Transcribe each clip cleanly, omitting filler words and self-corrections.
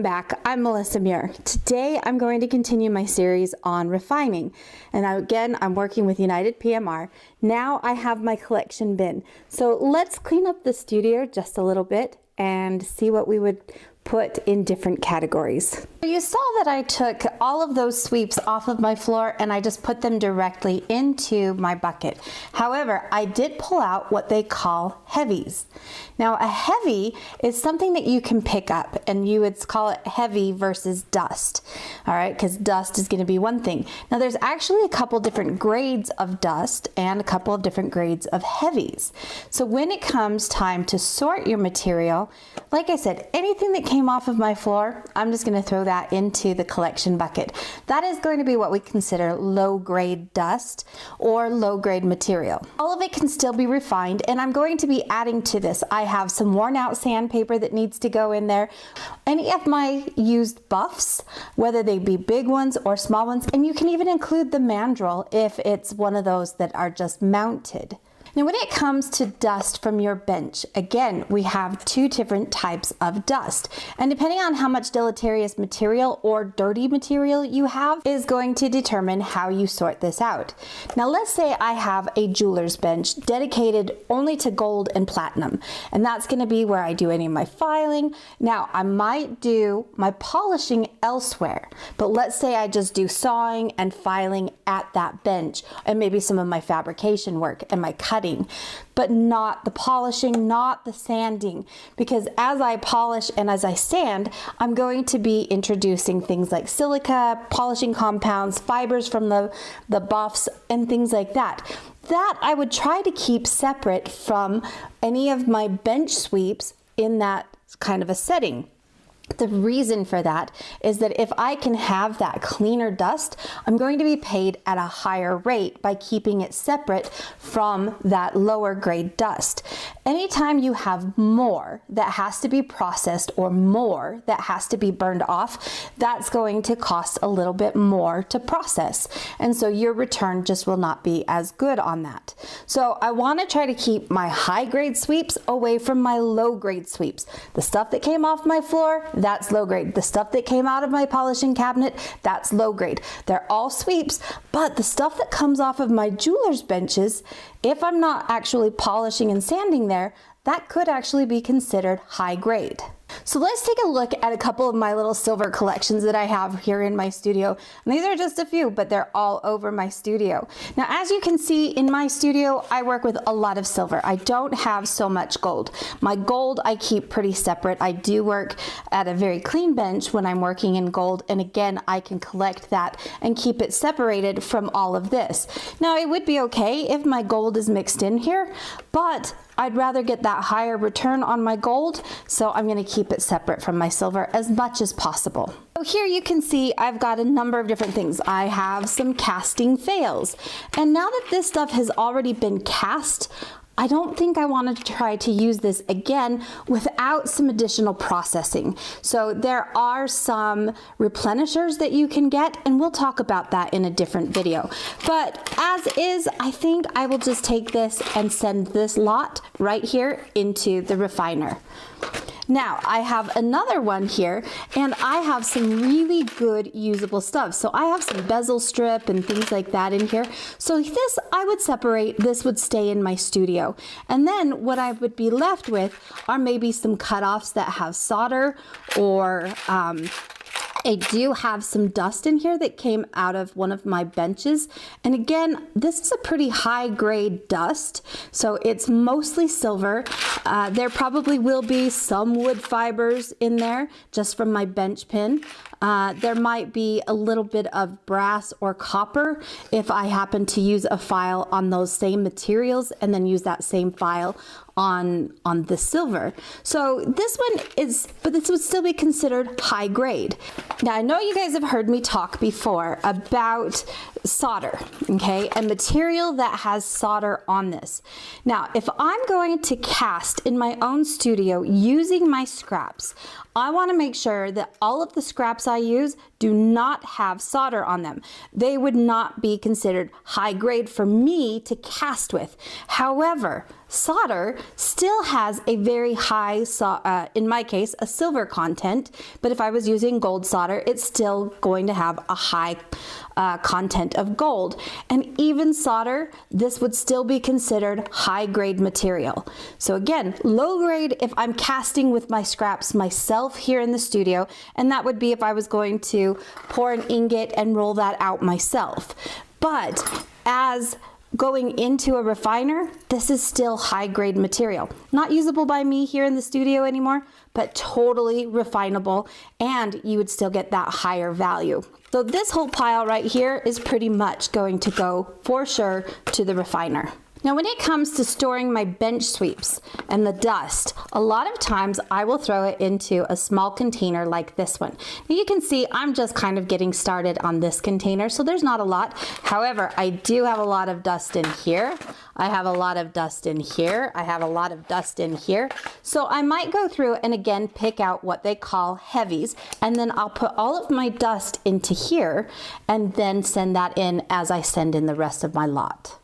Back, I'm Melissa Muir. Today I'm going to continue my series on refining, and again I'm working with United PMR. Now I have my collection bin, so let's clean up the studio just a little bit and see what we would put in different categories. You saw that I took all of those sweeps off of my floor and I just put them directly into my bucket. However, I did pull out what they call heavies. Now a heavy is something that you can pick up, and you would call it heavy versus dust. All right, because dust is going to be one thing. Now there's actually a couple different grades of dust and a couple of different grades of heavies. So when it comes time to sort your material, like I said, anything that came off of my floor, I'm just going to throw that into the collection bucket. That is going to be what we consider low grade dust or low grade material. All of it can still be refined, and I'm going to be adding to this. I have some worn out sandpaper that needs to go in there. Any of my used buffs, whether they be big ones or small ones, and you can even include the mandrel if it's one of those that are just mounted. Now when it comes to dust from your bench, again, we have two different types of dust. And depending on how much deleterious material or dirty material you have is going to determine how you sort this out. Now let's say I have a jeweler's bench dedicated only to gold and platinum. And that's going to be where I do any of my filing. Now I might do my polishing elsewhere, but let's say I just do sawing and filing at that bench, and maybe some of my fabrication work and my cutting, but not the polishing, not the sanding, because as I polish and as I sand, I'm going to be introducing things like silica, polishing compounds, fibers from the buffs, and things like that. That I would try to keep separate from any of my bench sweeps in that kind of a setting. The reason for that is that if I can have that cleaner dust, I'm going to be paid at a higher rate by keeping it separate from that lower grade dust. Anytime you have more that has to be processed or more that has to be burned off, that's going to cost a little bit more to process. And so your return just will not be as good on that. So I want to try to keep my high grade sweeps away from my low grade sweeps. The stuff that came off my floor, that's low grade. The stuff that came out of my polishing cabinet, that's low grade. They're all sweeps, but the stuff that comes off of my jeweler's benches, if I'm not actually polishing and sanding there, that could actually be considered high grade. So let's take a look at a couple of my little silver collections that I have here in my studio. And these are just a few, but they're all over my studio. Now, as you can see in my studio, I work with a lot of silver. I don't have so much gold. My gold I keep pretty separate. I do work at a very clean bench when I'm working in gold. And again, I can collect that and keep it separated from all of this. Now, it would be okay if my gold is mixed in here, but I'd rather get that higher return on my gold, so I'm going to keep it separate from my silver as much as possible. So here you can see I've got a number of different things. I have some casting fails, and now that this stuff has already been cast, I don't think I want to try to use this again without some additional processing. So there are some replenishers that you can get, and we'll talk about that in a different video. But as is, I think I will just take this and send this lot right here into the refiner. Now I have another one here, and I have some really good usable stuff. So I have some bezel strip and things like that in here. So this I would separate, this would stay in my studio. And then what I would be left with are maybe some cutoffs that have solder, or I do have some dust in here that came out of one of my benches. And again, this is a pretty high grade dust, so it's mostly silver. There probably will be some wood fibers in there just from my bench pin. There might be a little bit of brass or copper if I happen to use a file on those same materials and then use that same file on the silver. So this one is, but this would still be considered high grade. Now I know you guys have heard me talk before about solder, okay, and material that has solder on this. Now if I'm going to cast in my own studio using my scraps, I want to make sure that all of the scraps I use do not have solder on them. They would not be considered high grade for me to cast with. However, solder still has a very high, in my case, a silver content, but if I was using gold solder, it's still going to have a high content of gold. And even solder, this would still be considered high grade material. So again, low grade if I'm casting with my scraps myself here in the studio, and that would be if I was going to pour an ingot and roll that out myself. But as going into a refiner, this is still high grade material. Not usable by me here in the studio anymore, but totally refinable, and you would still get that higher value. So this whole pile right here is pretty much going to go for sure to the refiner. Now when it comes to storing my bench sweeps and the dust, a lot of times I will throw it into a small container like this one. Now you can see I'm just kind of getting started on this container, so there's not a lot. However, I do have a lot of dust in here. I have a lot of dust in here. I have a lot of dust in here. So I might go through and again pick out what they call heavies, and then I'll put all of my dust into here and then send that in as I send in the rest of my lot.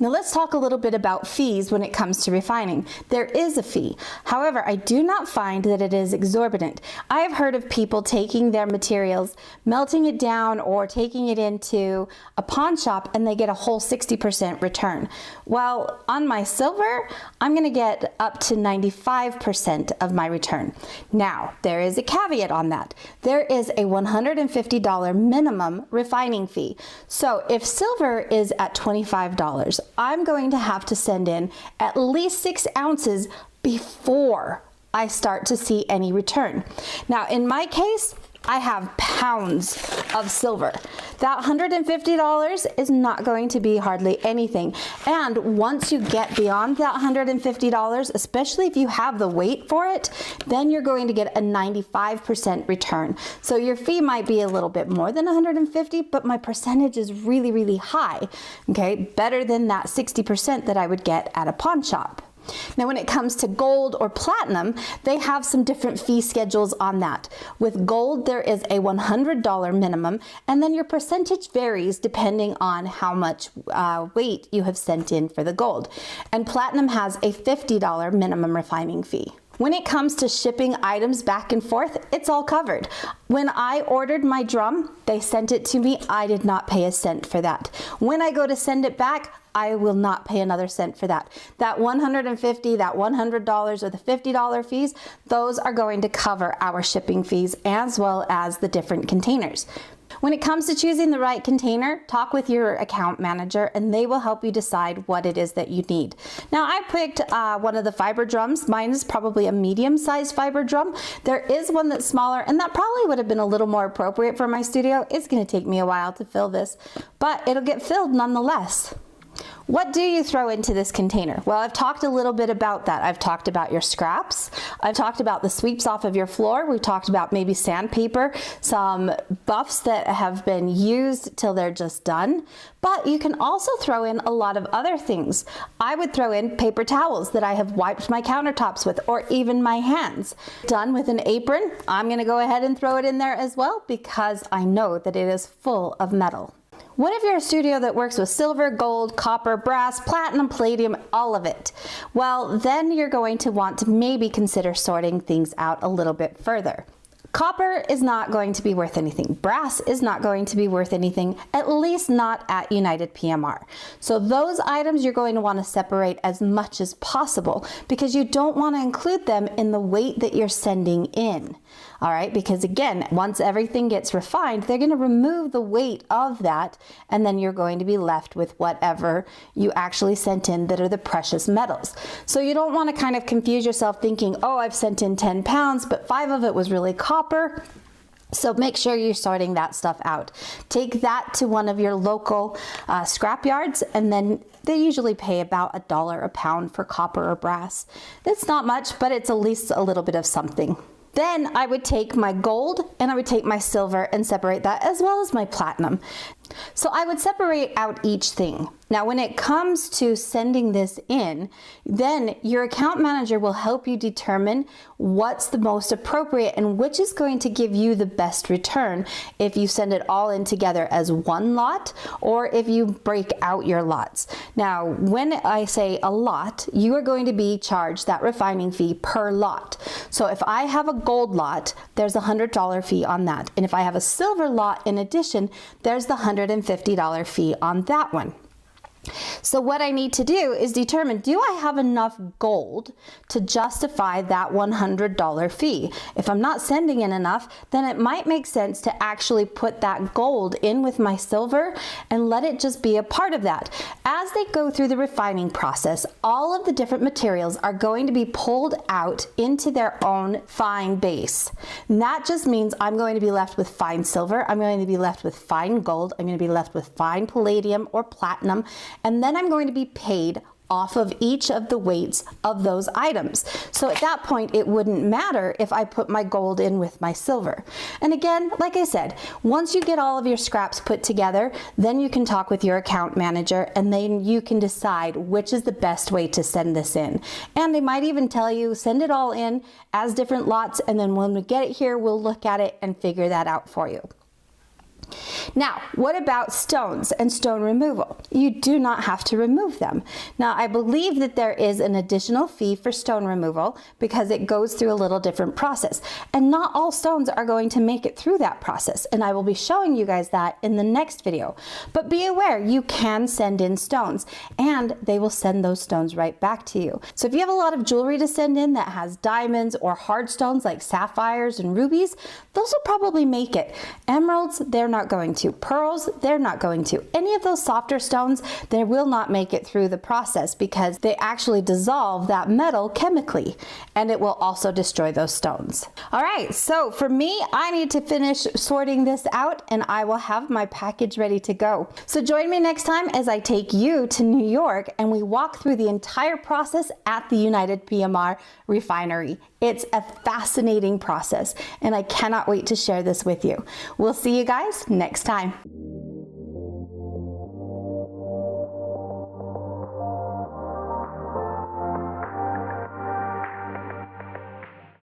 Now let's talk a little bit about fees when it comes to refining. There is a fee. However, I do not find that it is exorbitant. I have heard of people taking their materials, melting it down, or taking it into a pawn shop, and they get a whole 60% return. Well, on my silver, I'm gonna get up to 95% of my return. Now, there is a caveat on that. There is a $150 minimum refining fee. So if silver is at $25, I'm going to have to send in at least 6 ounces before I start to see any return. Now, in my case, I have pounds of silver. That $150 is not going to be hardly anything. And once you get beyond that $150, especially if you have the weight for it, then you're going to get a 95% return. So your fee might be a little bit more than 150, but my percentage is really, really high. Okay, better than that 60% that I would get at a pawn shop. Now when it comes to gold or platinum, they have some different fee schedules on that. With gold, there is a $100 minimum, and then your percentage varies depending on how much weight you have sent in for the gold. And platinum has a $50 minimum refining fee. When it comes to shipping items back and forth, it's all covered. When I ordered my drum, they sent it to me. I did not pay a cent for that. When I go to send it back, I will not pay another cent for that. That $150, that $100, or the $50 fees, those are going to cover our shipping fees as well as the different containers. When it comes to choosing the right container, talk with your account manager and they will help you decide what it is that you need. Now I picked one of the fiber drums. Mine is probably a medium-sized fiber drum. There is one that's smaller, and that probably would have been a little more appropriate for my studio. It's going to take me a while to fill this, but it'll get filled nonetheless. What do you throw into this container? Well, I've talked a little bit about that. I've talked about your scraps. I've talked about the sweeps off of your floor. We've talked about maybe sandpaper, some buffs that have been used till they're just done. But you can also throw in a lot of other things. I would throw in paper towels that I have wiped my countertops with, or even my hands. Done with an apron, I'm gonna go ahead and throw it in there as well because I know that it is full of metal. What if you're a studio that works with silver, gold, copper, brass, platinum, palladium, all of it? Well, then you're going to want to maybe consider sorting things out a little bit further. Copper is not going to be worth anything. Brass is not going to be worth anything, at least not at United PMR. So those items you're going to want to separate as much as possible because you don't want to include them in the weight that you're sending in. All right, because again, once everything gets refined, they're going to remove the weight of that, and then you're going to be left with whatever you actually sent in that are the precious metals. So you don't want to kind of confuse yourself thinking, oh, I've sent in 10 pounds, but 5 of it was really copper. So make sure you're sorting that stuff out. Take that to one of your local scrap yards, and then they usually pay about $1 a pound for copper or brass. It's not much, but it's at least a little bit of something. Then I would take my gold and I would take my silver and separate that, as well as my platinum. So I would separate out each thing. Now, when it comes to sending this in, then your account manager will help you determine what's the most appropriate and which is going to give you the best return if you send it all in together as one lot or if you break out your lots. Now, when I say a lot, you are going to be charged that refining fee per lot. So if I have a gold lot, there's a $100 fee on that. And if I have a silver lot in addition, there's the $150 fee on that one. So what I need to do is determine, do I have enough gold to justify that $100 fee? If I'm not sending in enough, then it might make sense to actually put that gold in with my silver and let it just be a part of that. As they go through the refining process, all of the different materials are going to be pulled out into their own fine base. And that just means I'm going to be left with fine silver, I'm going to be left with fine gold, I'm going to be left with fine palladium or platinum, and then I'm going to be paid off of each of the weights of those items. So at that point, it wouldn't matter if I put my gold in with my silver. And again, like I said, once you get all of your scraps put together, then you can talk with your account manager and then you can decide which is the best way to send this in. And they might even tell you, send it all in as different lots, and then when we get it here, we'll look at it and figure that out for you. Now, what about stones and stone removal? You do not have to remove them. Now, I believe that there is an additional fee for stone removal because it goes through a little different process. And not all stones are going to make it through that process. And I will be showing you guys that in the next video. But be aware, you can send in stones and they will send those stones right back to you. So if you have a lot of jewelry to send in that has diamonds or hard stones like sapphires and rubies, those will probably make it. Emeralds, they're not going to. Pearls, they're not going to. Any of those softer stones, they will not make it through the process because they actually dissolve that metal chemically, and it will also destroy those stones. All right, so for me, I need to finish sorting this out and I will have my package ready to go. So join me next time as I take you to New York and we walk through the entire process at the United PMR refinery. It's a fascinating process and I cannot wait to share this with you. We'll see you guys next time.